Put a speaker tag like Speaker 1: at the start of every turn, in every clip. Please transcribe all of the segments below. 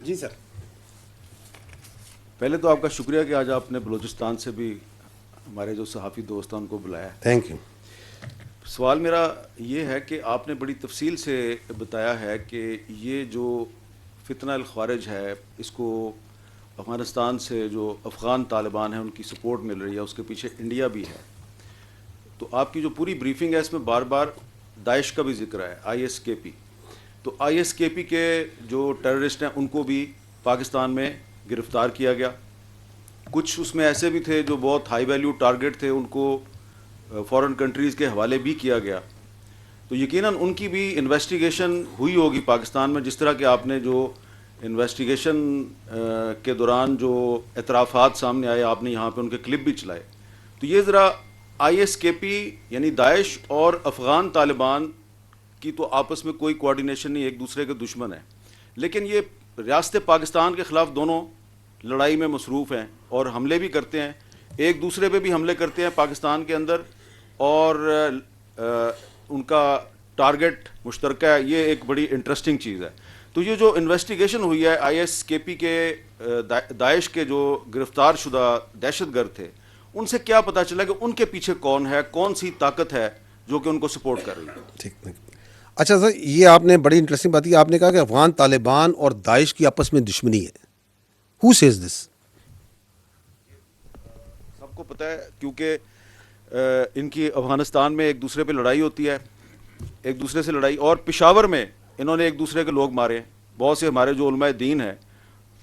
Speaker 1: جی سر.
Speaker 2: پہلے تو آپ کا شکریہ کہ آج آپ نے بلوچستان سے بھی ہمارے جو صحافی دوست ہیں ان کو بلایا ہے.
Speaker 1: Thank you.
Speaker 2: سوال میرا یہ ہے کہ آپ نے بڑی تفصیل سے بتایا ہے کہ یہ جو فتنہ الخوارج ہے اس کو افغانستان سے جو افغان طالبان ہیں ان کی سپورٹ مل رہی ہے, اس کے پیچھے انڈیا بھی ہے. تو آپ کی جو پوری بریفنگ ہے اس میں بار بار داعش کا بھی ذکر ہے, آئی ایس کے پی. تو آئی ایس کے پی کے جو ٹیررسٹ ہیں ان کو بھی پاکستان میں گرفتار کیا گیا. کچھ اس میں ایسے بھی تھے جو بہت ہائی ویلیو ٹارگٹ تھے, ان کو فورن کنٹریز کے حوالے بھی کیا گیا. تو یقیناً ان کی بھی انویسٹیگیشن ہوئی ہوگی پاکستان میں, جس طرح کہ آپ نے جو انویسٹیگیشن کے دوران جو اعترافات سامنے آئے آپ نے یہاں پہ ان کے کلپ بھی چلائے. تو یہ ذرا آئی ایس کے پی یعنی داعش اور افغان طالبان کی تو آپس میں کوئی کوارڈینیشن نہیں, ایک دوسرے کے دشمن ہیں, لیکن یہ ریاست پاکستان کے خلاف دونوں لڑائی میں مصروف ہیں اور حملے بھی کرتے ہیں, ایک دوسرے پہ بھی حملے کرتے ہیں پاکستان کے اندر, اور ان کا ٹارگٹ مشترکہ ہے. یہ ایک بڑی انٹرسٹنگ چیز ہے. تو یہ جو انویسٹیگیشن ہوئی ہے آئی ایس کے پی کے داعش کے جو گرفتار شدہ دہشت گرد تھے, ان سے کیا پتہ چلا کہ ان کے پیچھے کون ہے, کون سی طاقت ہے جو کہ ان کو سپورٹ کر رہی ہے؟
Speaker 1: ٹھیک. اچھا سر, یہ آپ نے بڑی انٹرسٹنگ بات کی. آپ نے کہا کہ افغان طالبان اور داعش کی آپس میں دشمنی ہے. Who says this?
Speaker 2: سب کو پتہ ہے, کیونکہ ان کی افغانستان میں ایک دوسرے پہ لڑائی ہوتی ہے, ایک دوسرے سے لڑائی, اور پشاور میں انہوں نے ایک دوسرے کے لوگ مارے. بہت سے ہمارے جو علماء دین ہیں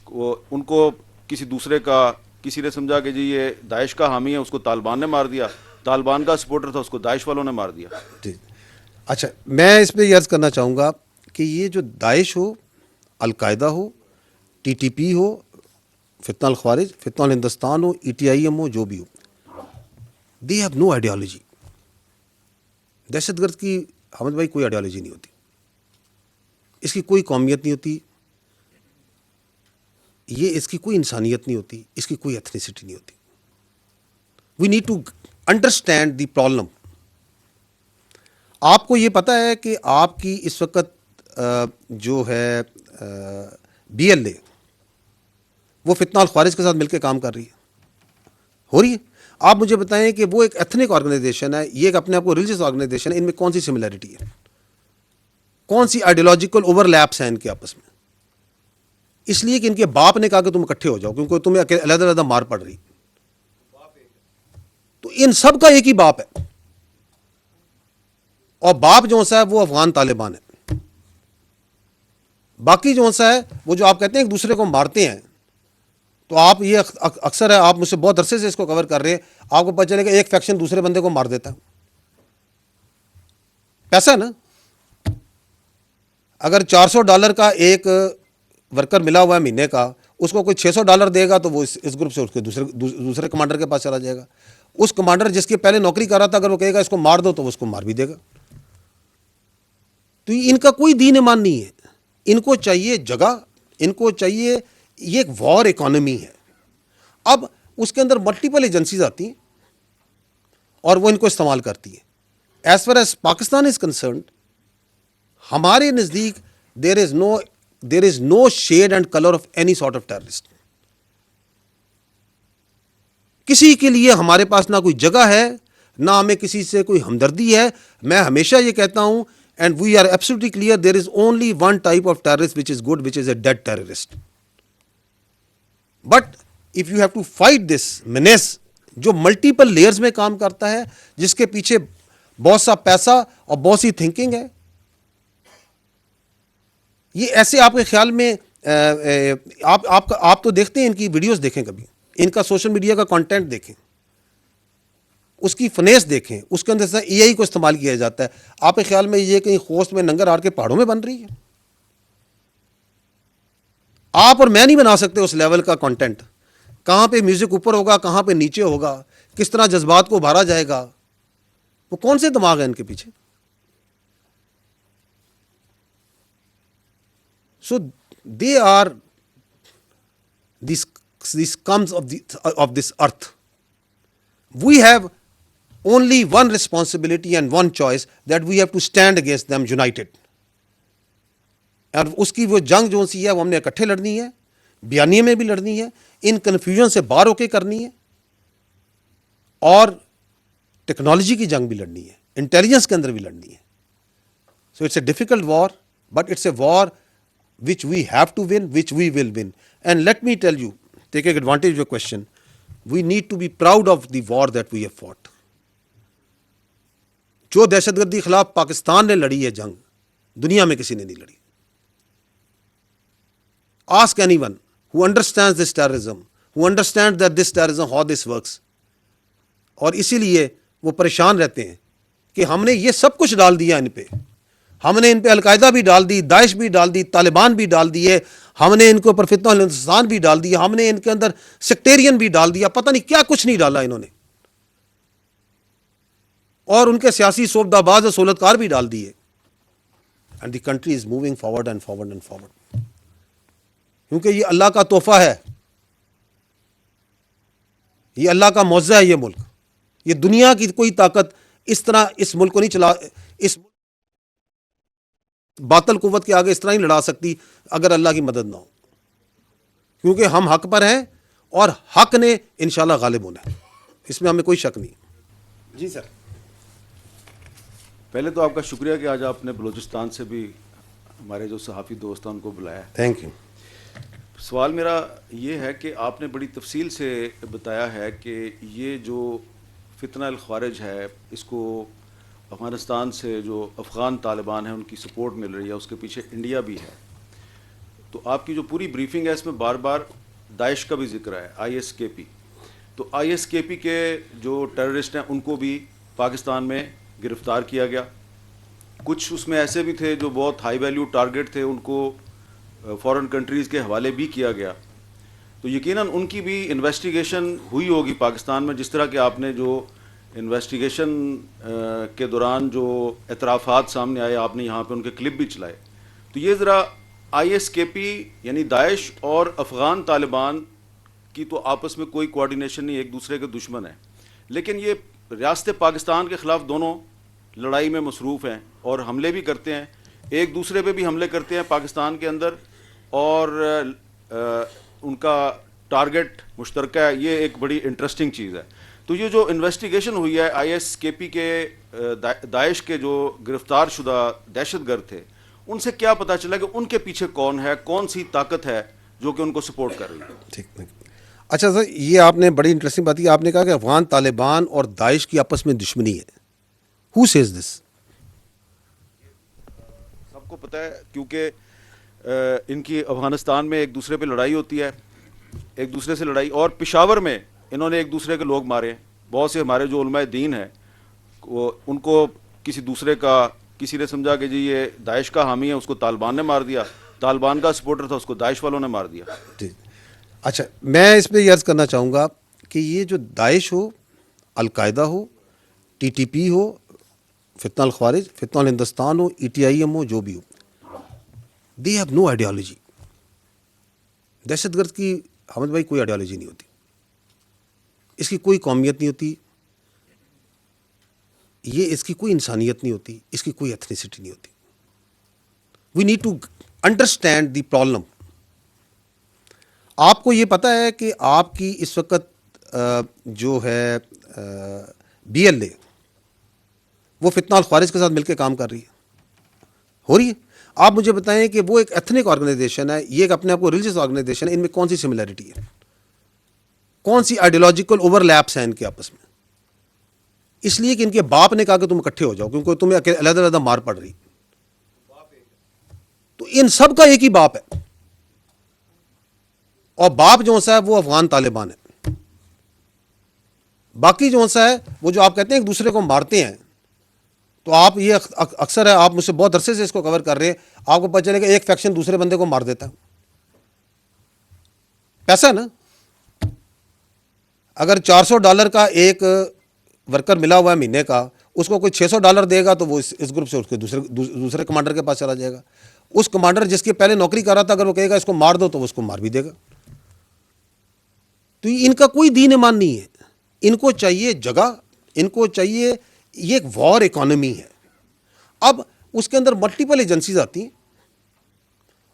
Speaker 2: وہ ان کو کسی دوسرے کا, کسی نے سمجھا کہ جی یہ داعش کا حامی ہے, اس کو طالبان نے مار دیا, طالبان کا سپورٹر تھا اس کو داعش والوں نے مار دیا.
Speaker 1: جی. اچھا, میں اس پہ یہ عرض کرنا چاہوں گا کہ یہ جو داعش ہو, القاعدہ ہو, ٹی ٹی پی ہو, فتنہ الخوارج, فتنہ الہندوستان ہو, ای ٹی آئی ایم ہو, جو بھی ہو, دے ہیو نو آئیڈیالوجی. دہشت گرد کی حمد بھائی کوئی آئیڈیالوجی نہیں ہوتی, اس کی کوئی قومیت نہیں ہوتی, یہ اس کی کوئی انسانیت نہیں ہوتی, اس کی کوئی ایتھنیسٹی نہیں ہوتی. We need to understand the problem. آپ کو یہ پتہ ہے کہ آپ کی اس وقت جو ہے بی ایل اے وہ فتنہ الخوارج کے ساتھ مل کے کام کر رہی ہے, ہو رہی ہے. آپ مجھے بتائیں کہ وہ ایک ایتھنک آرگنائزیشن ہے, یہ ایک اپنے آپ کو ریلیجیس آرگنائزیشن ہے, ان میں کون سی سملیرٹی ہے, کون سی آئیڈیالوجیکل اوور لیپس ہیں ان کے آپس میں؟ اس لیے کہ ان کے باپ نے کہا کہ تم اکٹھے ہو جاؤ کیونکہ تمہیں علیحدہ علیحدہ مار پڑ رہی. تو ان سب کا ایک ہی باپ ہے, اور باپ جو سا ہے وہ افغان طالبان ہے. باقی جو سا ہے وہ جو آپ کہتے ہیں ایک دوسرے کو مارتے ہیں, تو آپ یہ اکثر ہے, آپ مجھ سے بہت عرصے سے اس کو کور کر رہے ہیں, آپ کو پتہ چلے گا ایک فیکشن دوسرے بندے کو مار دیتا ہے. پیسہ نا, اگر $400 کا ایک ورکر ملا ہوا ہے مہینے کا, اس کو کوئی $600 دے گا تو وہ اس گروپ سے اس کے دوسرے کمانڈر کے پاس چلا جائے گا. اس کمانڈر جس کی پہلے نوکری کر رہا تھا, اگر وہ کہے گا اس کو مار دو تو وہ اس کو مار بھی دے گا. تو ان کا کوئی دین ایمان نہیں ہے. ان کو چاہیے جگہ, ان کو چاہیے, یہ ایک وار اکانومی ہے. اب اس کے اندر ملٹیپل ایجنسیز آتی ہیں اور وہ ان کو استعمال کرتی ہیں. As far as Pakistan is concerned, ہمارے نزدیک there is no shade and colour of any sort of terrorist. کسی کے لیے ہمارے پاس نہ کوئی جگہ ہے, نہ ہمیں کسی سے کوئی ہمدردی ہے. میں ہمیشہ یہ کہتا ہوں, and we are absolutely clear, there is only one type of terrorist which is good, which is a dead terrorist. But if you have to fight this menace جو ملٹیپل لیئرز میں کام کرتا ہے, جس کے پیچھے بہت سا پیسہ اور بہت سی تھنکنگ ہے, یہ ایسے آپ کے خیال میں آپ تو دیکھتے ہیں, ان کی ویڈیوز دیکھیں, کبھی ان کا سوشل میڈیا کا کانٹینٹ دیکھیں, اس کی فنیس دیکھیں, اس کے اندر سے اے آئی کو استعمال کیا جاتا ہے. آپ کے خیال میں یہ کہیں خوست میں ننگر ہار کے پہاڑوں میں بن رہی ہے؟ آپ اور میں نہیں بنا سکتے اس لیول کا کانٹینٹ. کہاں پہ میوزک اوپر ہوگا, کہاں پہ نیچے ہوگا, کس طرح جذبات کو ابھارا جائے گا, وہ کون سے دماغ ہیں ان کے پیچھے؟ So they are these comes of this earth. We have only one responsibility and one choice, that we have to stand against them united. اور اس کی وہ جنگ جو سی ہے وہ ہم نے اکٹھے لڑنی ہے, بیانیے میں بھی لڑنی ہے, ان کنفیوژن سے باہر ہو کے کرنی ہے, اور ٹیکنالوجی کی جنگ بھی لڑنی ہے, انٹیلیجنس کے اندر بھی لڑنی ہے. So it's a difficult war, but it's a war which we have to win, which we will win. And let me tell you, taking advantage of your question, we need to be proud of the war that we have fought. جو دہشت گردی کے خلاف پاکستان نے لڑی ہے جنگ, دنیا میں کسی نے نہیں لڑی. Ask anyone who understands this terrorism, who understands that this terrorism, how this works. اور اسی لیے وہ پریشان رہتے ہیں کہ ہم نے یہ سب کچھ ڈال دیا ان پہ, ہم نے ان پہ القاعدہ بھی ڈال دی, داعش بھی ڈال دی, طالبان بھی ڈال دیے, ہم نے ان کے اوپر فتنہ ہندوستان بھی ڈال دیا, ہم نے ان کے اندر سیکٹیرین بھی ڈال دیا, پتہ نہیں کیا کچھ نہیں ڈالا انہوں نے, اور ان کے سیاسی سوبدہ باز اور سہولتکار بھی ڈال دیے. And the country is moving forward and forward and forward, کیونکہ یہ اللہ کا تحفہ ہے, یہ اللہ کا معجزہ ہے. یہ ملک, یہ دنیا کی کوئی طاقت اس طرح اس ملک کو نہیں چلا, اس باطل قوت کے آگے اس طرح نہیں لڑا سکتی اگر اللہ کی مدد نہ ہو, کیونکہ ہم حق پر ہیں اور حق نے انشاءاللہ غالب ہونا ہے, اس میں ہمیں کوئی شک نہیں. جی سر.
Speaker 2: پہلے تو آپ کا شکریہ کہ آج آپ نے بلوچستان سے بھی ہمارے جو صحافی دوست ہیں ان کو بلایا.
Speaker 1: Thank you.
Speaker 2: سوال میرا یہ ہے کہ آپ نے بڑی تفصیل سے بتایا ہے کہ یہ جو فتنہ الخوارج ہے اس کو افغانستان سے جو افغان طالبان ہیں ان کی سپورٹ مل رہی ہے, اس کے پیچھے انڈیا بھی ہے. تو آپ کی جو پوری بریفنگ ہے اس میں بار بار داعش کا بھی ذکر ہے, ISKP. تو ISKP کے جو ٹیررسٹ ہیں ان کو بھی پاکستان میں گرفتار کیا گیا. کچھ اس میں ایسے بھی تھے جو بہت ہائی ویلیو ٹارگٹ تھے, ان کو فورن کنٹریز کے حوالے بھی کیا گیا. تو یقیناً ان کی بھی انویسٹیگیشن ہوئی ہوگی پاکستان میں, جس طرح کہ آپ نے جو انویسٹیگیشن کے دوران جو اعترافات سامنے آئے, آپ نے یہاں پہ ان کے کلپ بھی چلائے. تو یہ ذرا ISKP یعنی داعش اور افغان طالبان کی تو آپس میں کوئی کوارڈینیشن نہیں, ایک دوسرے کے دشمن ہیں, لیکن یہ ریاست پاکستان کے خلاف دونوں لڑائی میں مصروف ہیں اور حملے بھی کرتے ہیں, ایک دوسرے پہ بھی حملے کرتے ہیں پاکستان کے اندر, اور ان کا ٹارگٹ مشترکہ ہے. یہ ایک بڑی انٹرسٹنگ چیز ہے. تو یہ جو انویسٹیگیشن ہوئی ہے ISKP کے داعش کے جو گرفتار شدہ دہشت گرد تھے, ان سے کیا پتہ چلا کہ ان کے پیچھے کون ہے, کون سی طاقت ہے جو کہ ان کو سپورٹ کر رہی ہے؟
Speaker 1: ٹھیک. اچھا سر, یہ آپ نے بڑی انٹرسٹنگ بات کی, آپ نے کہا کہ افغان طالبان اور داعش کی آپس میں دشمنی ہے. Who says this?
Speaker 2: سب کو پتہ ہے, کیونکہ ان کی افغانستان میں ایک دوسرے پہ لڑائی ہوتی ہے, ایک دوسرے سے لڑائی, اور پشاور میں انہوں نے ایک دوسرے کے لوگ مارے. بہت سے ہمارے جو علماء دین ہیں وہ ان کو کسی دوسرے کا, کسی نے سمجھا کہ جی یہ داعش کا حامی ہے, اس کو طالبان نے مار دیا, طالبان کا سپورٹر تھا اس کو داعش والوں نے مار دیا.
Speaker 1: ٹھیک. اچھا, میں اس پہ یہ عرض کرنا چاہوں گا کہ یہ جو داعش ہو, القاعدہ ہو, TTP ہو, فتنہ الخوارج, فتنہ الہندوستان ہو, ETIM ہو, جو بھی ہو, دے ہیو نو آئیڈیالوجی. دہشت گرد کی حامد بھائی کوئی آئیڈیالوجی نہیں ہوتی, اس کی کوئی قومیت نہیں ہوتی, یہ اس کی کوئی انسانیت نہیں ہوتی, اس کی کوئی ایتھنیسٹی نہیں ہوتی. We need to understand the problem. آپ کو یہ پتہ ہے کہ آپ کی اس وقت جو ہے BLA وہ فتنہ الخوارج کے ساتھ مل کے کام کر رہی ہے, ہو رہی ہے. آپ مجھے بتائیں کہ وہ ایک ایتھنک آرگنائزیشن ہے, یہ ایک اپنے آپ کو ریلیجیس آرگنائزیشن ہے, ان میں کون سی سملیرٹی ہے, کون سی آئیڈیالوجیکل اوور لیپس ہیں ان کے آپس میں؟ اس لیے کہ ان کے باپ نے کہا کہ تم اکٹھے ہو جاؤ کیونکہ تمہیں علیحدہ علیحدہ مار پڑ رہی. تو ان سب کا ایک ہی باپ ہے, اور باپ جو سا ہے وہ افغان طالبان ہے. باقی جو سا ہے وہ جو آپ کہتے ہیں ایک دوسرے کو مارتے ہیں, تو آپ یہ اکثر ہے, آپ مجھ سے بہت عرصے سے اس کو کور کر رہے ہیں, آپ کو پتہ چلے کہ ایک فیکشن دوسرے بندے کو مار دیتا ہے. پیسہ ہے نا, اگر $400 کا ایک ورکر ملا ہوا ہے مہینے کا, اس کو کوئی $600 دے گا تو وہ اس گروپ سے اس کے دوسرے کمانڈر کے پاس چلا جائے گا. اس کمانڈر جس کے پہلے نوکری کر رہا تھا, اگر وہ کہے گا اس کو مار دو تو وہ اس کو مار بھی دے گا. تو ان کا کوئی دین ایمان نہیں ہے, ان کو چاہیے جگہ, ان کو چاہیے, یہ ایک وار اکانومی ہے. اب اس کے اندر ملٹیپل ایجنسیز آتی ہیں,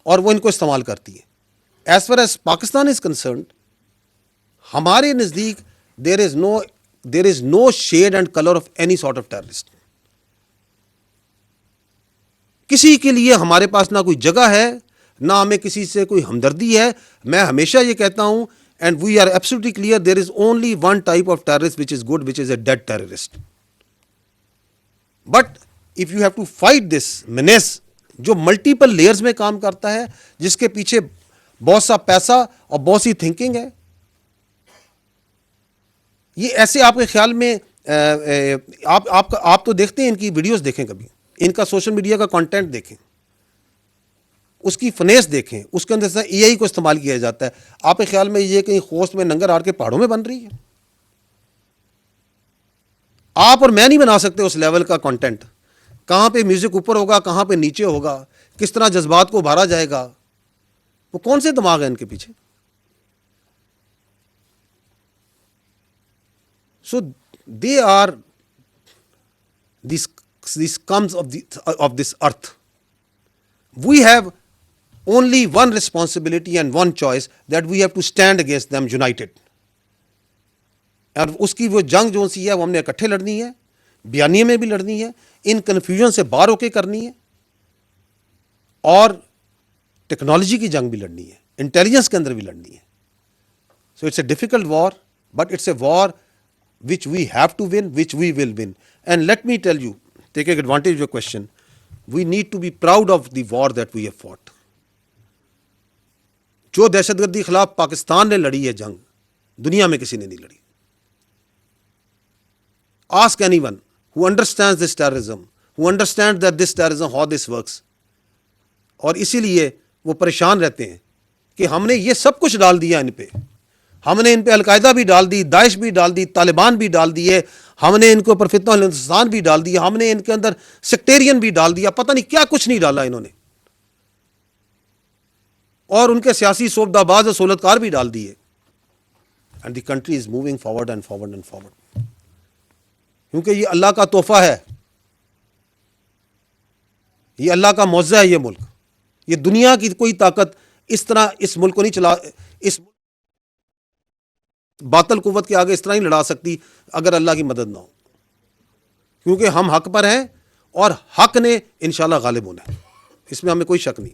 Speaker 1: اور وہ ان کو استعمال کرتی ہے. As far as Pakistan is concerned, ہمارے نزدیک there is no shade and colour of any sort of terrorist. کسی کے لیے ہمارے پاس نہ کوئی جگہ ہے, نہ ہمیں کسی سے کوئی ہمدردی ہے. میں ہمیشہ یہ کہتا ہوں, and we are absolutely clear, there is only one type of terrorist which is good, which is a dead terrorist. But if you have to fight this menace جو ملٹیپل لیئرز میں کام کرتا ہے, جس کے پیچھے بہت سا پیسہ اور بہت سی تھنکنگ ہے, یہ ایسے آپ کے خیال میں آپ تو دیکھتے ہیں ان کی ویڈیوز دیکھیں, کبھی ان کا سوشل میڈیا کا کنٹینٹ دیکھیں, اس کی فنیس دیکھیں, اس کے اندر سے اے آئی کو استعمال کیا جاتا ہے. آپ کے خیال میں یہ کہیں خوست میں ننگر ہار کے پہاڑوں میں بن رہی ہے؟ آپ اور میں نہیں بنا سکتے اس لیول کا کنٹینٹ. کہاں پہ میوزک اوپر ہوگا, کہاں پہ نیچے ہوگا, کس طرح جذبات کو ابھارا جائے گا, وہ کون سے دماغ ہیں ان کے پیچھے؟ So they are these comes of this earth. We have only one responsibility and one choice, that we have to stand against them united. اور اس کی وہ جنگ جو سی ہے وہ ہم نے اکٹھے لڑنی ہے, بیانیے میں بھی لڑنی ہے, ان کنفیوژن سے باہر ہو کے کرنی ہے, اور ٹیکنالوجی کی جنگ بھی لڑنی ہے, انٹیلیجنس کے اندر بھی لڑنی ہے. So it's a difficult war, but it's a war which we have to win, which we will win. And let me tell you, taking advantage of your question, we need to be proud of the war that we have fought. جو دہشت گردی خلاف پاکستان نے لڑی ہے جنگ, دنیا میں کسی نے نہیں لڑی. Ask anyone who understands this terrorism, who understands that this terrorism, how this works. اور اسی لیے وہ پریشان رہتے ہیں کہ ہم نے یہ سب کچھ ڈال دیا ان پہ. ہم نے ان پہ القاعدہ بھی ڈال دی, داعش بھی ڈال دی, طالبان بھی ڈال دیے, ہم نے ان کے اوپر فتنہ ہندوستان بھی ڈال دیا, ہم نے ان کے اندر سیکٹیرین بھی ڈال دیا, پتہ نہیں کیا کچھ نہیں ڈالا انہوں نے, اور ان کے سیاسی صوبدہ باز اور سہولتکار بھی ڈال دیے. And the country is moving forward and forward and forward, کیونکہ یہ اللہ کا تحفہ ہے, یہ اللہ کا معجزہ ہے. یہ ملک, یہ دنیا کی کوئی طاقت اس طرح اس ملک کو نہیں چلا, اس باطل قوت کے آگے اس طرح نہیں لڑا سکتی اگر اللہ کی مدد نہ ہو, کیونکہ ہم حق پر ہیں اور حق نے انشاءاللہ غالب ہونا ہے, اس میں ہمیں کوئی شک نہیں.